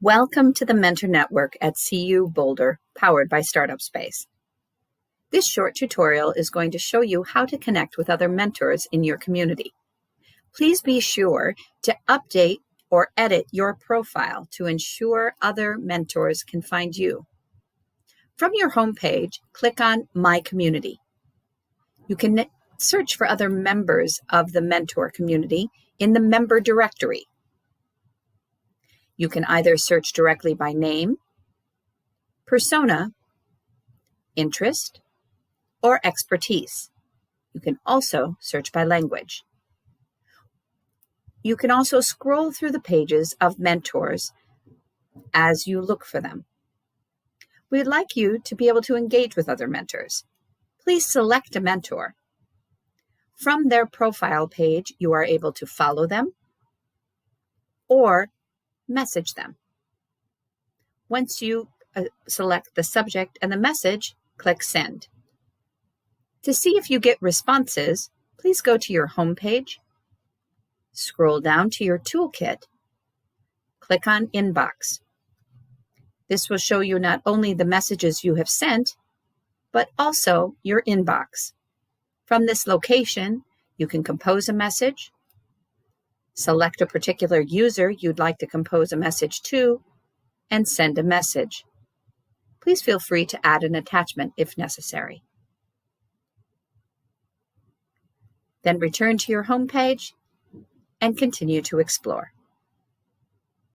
Welcome to the Mentor Network at CU Boulder, powered by Startup Space. This short tutorial is going to show you how to connect with other mentors in your community. Please be sure to update or edit your profile to ensure other mentors can find you. From your homepage, click on My Community. You can search for other members of the mentor community in the member directory. You can either search directly by name, persona, interest, or expertise. You can also search by language. You can also scroll through the pages of mentors as you look for them. We'd like you to be able to engage with other mentors. Please select a mentor. From their profile page, you are able to follow them or message them. Once you select the subject and the message, click Send. To see if you get responses, please go to your home page, scroll down to your toolkit, click on Inbox. This will show you not only the messages you have sent, but also your inbox. From this location, you can compose a message, select a particular user you'd like to compose a message to, and send a message. Please feel free to add an attachment if necessary. Then return to your home page and continue to explore.